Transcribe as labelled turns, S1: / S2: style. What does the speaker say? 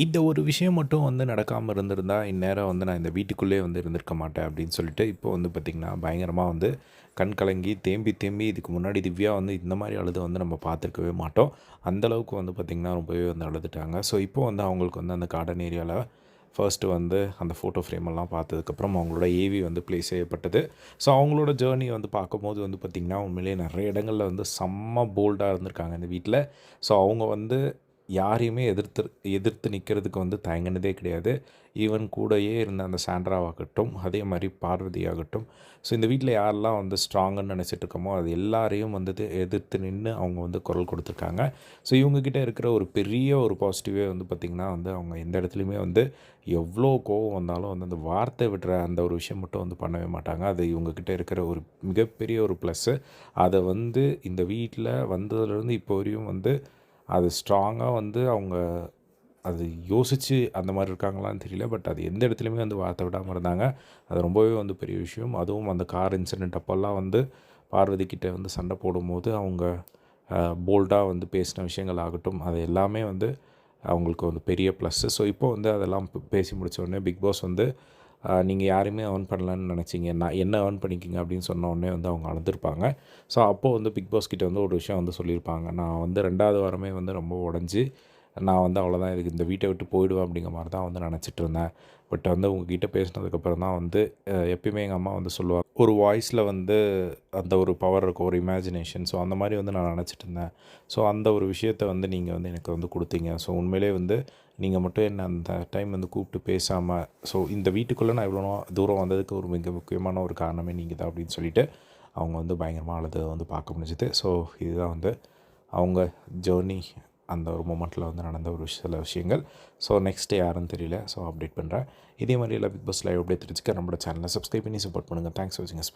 S1: இந்த ஒரு விஷயம் மட்டும் வந்து நடக்காம இருந்திருந்தா, இந்நேரம் வந்து நான் இந்த வீட்டுக்குள்ளேயே வந்து இருந்திருக்க மாட்டேன் அப்படின்னு சொல்லிட்டு, இப்போ வந்து பார்த்திங்கன்னா, பயங்கரமா வந்து கண் கலங்கி தேம்பி தேம்பி இதுக்கு முன்னாடி திவ்யா வந்து இந்த மாரி அழுது வந்து நம்ம பார்த்துருக்கவே மாட்டோம். அந்த அளவுக்கு வந்து பார்த்திங்கன்னா, ரொம்பவே வந்து அழுதுட்டாங்க. ஸோ, இப்போ வந்து அவங்களுக்கு வந்து அந்த கார்டன் ஏரியால ஃபர்ஸ்ட்டு வந்து அந்த ஃபோட்டோ ஃப்ரேம் எல்லாம் பார்த்ததுக்கப்புறம் அவங்களோட ஏவி வந்து ப்ளே செய்யப்பட்டது. ஸோ, அவங்களோட ஜேர்னி வந்து பார்க்கும்போது வந்து பார்த்திங்கன்னா, உண்மையிலேயே நெறைய இடங்கள்ல வந்து செம்ம போல்டா இருந்திருக்காங்க இந்த வீட்ல. ஸோ, அவங்க வந்து யாரையுமே எதிர்த்து நிற்கிறதுக்கு வந்து தயங்கினதே கிடையாது. ஈவன் கூடயே இருந்த அந்த சாண்ட்ராவாகட்டும், அதே மாரி பார்வதியாகட்டும், ஸோ இந்த வீட்ல யாரெல்லாம் வந்து ஸ்ட்ராங்குன்னு நெனச்சிட்டு இருக்கோமோ, அது எல்லாரையும் வந்துட்டு எதிர்த்து நின்னு அவங்க வந்து குரல் கொடுத்துருக்காங்க. ஸோ இவங்க கிட்ட இருக்கிற ஒரு பெரிய ஒரு பாசிட்டிவே வந்து பார்த்திங்கன்னா வந்து, அவங்க எந்த இடத்துலயுமே வந்து எவ்வளோ கோவம் வந்தாலும் வந்து அந்த வார்த்தை விடுற அந்த ஒரு விஷயம் மட்டும் வந்து பண்ணவே மாட்டாங்க. அது இவங்க கிட்ட இருக்கிற ஒரு மிகப்பெரிய ஒரு ப்ளஸ்ஸு. அத வந்து இந்த வீட்ல வந்ததுலேருந்து இப்போ வரையும் வந்து அது ஸ்ட்ராங்கா வந்து அவங்க அது யோசிச்சு அந்த மாரி இருக்காங்களான்னு தெரியல. பட் அது எந்த இடத்துலயுமே வந்து வார்த்தை விடாம இருந்தாங்க. அது ரொம்பவே வந்து பெரிய விஷயம். அதுவும் அந்த கார் இன்சிடென்ட் அப்போலாம் வந்து பார்வதி கிட்ட வந்து சண்டை போடும்போது அவங்க போல்டா வந்து பேசின விஷயங்கள் ஆகட்டும், அது எல்லாமே வந்து அவங்களுக்கு வந்து பெரிய ப்ளஸ்ஸு. ஸோ இப்போ வந்து அதெல்லாம் பேசி முடிச்ச உடனே பிக் பாஸ் வந்து நீங்க யாரையுமே ஏர்ன் பண்ணலன்னு நெனச்சீங்க. நான் என்ன ஏர்ன் பண்ணிக்கிங்க அப்படின்னு சொன்ன உடனே வந்து அவங்க அழுதுருப்பாங்க. ஸோ அப்போ வந்து பிக் பாஸ் கிட்ட வந்து ஒரு விஷயம் வந்து சொல்லியிருப்பாங்க. நான் வந்து 2வது வாரமே வந்து ரொம்ப உடைஞ்சு, நான் வந்து அவ்வளோதான் இதுக்கு இந்த வீட்ட விட்டு போயிடுவேன் அப்படிங்கிற மாரி தான் வந்து நெனச்சிட்டு இருந்தேன். பட் வந்து உங்ககிட்ட பேசினதுக்கப்புறம் தான் வந்து எப்பயுமே எங்க அம்மா வந்து சொல்லுவாங்க. ஒரு வாய்ஸ்ல வந்து அந்த ஒரு பவர் இருக்கும். ஒரு இமேஜினேஷன். ஸோ அந்த மாரி வந்து நான் நெனச்சிட்டு இருந்தேன். ஸோ அந்த ஒரு விஷயத்த வந்து நீங்க வந்து எனக்கு வந்து குடுத்தீங்க. ஸோ உண்மையிலேயே வந்து நீங்க மட்டும் என்ன அந்த டைம் வந்து கூப்பிட்டு பேசாம, ஸோ இந்த வீட்டுக்குள்ள நான் இவ்வளோ தூரம் வந்ததுக்கு ஒரு மிக முக்கியமான ஒரு காரணமே நீங்க தான் அப்படின்னு சொல்லிட்டு, அவங்க வந்து பயங்கரமா அழுதத வந்து பார்க்க முடிஞ்சுது. ஸோ இதுதான் வந்து அவங்க ஜர்னி அந்த ஒரு மொமெண்ட்டில வந்து நடந்த ஒரு சில விஷயங்கள். ஸோ நெக்ஸ்ட் யாருன்னு தெரியல. ஸோ அப்டேட் பண்றேன். இதே மாரி எல்லா பிக் பாஸ் லைவ் அப்டேட் தெரிஞ்சுக்க நம்மளோட சேனலை சப்ஸ்கிரைப் பண்ணி சப்போர்ட் பண்ணுங்க. தேங்க்ஸ் ஃபார் வாட்சிங் அஸ்.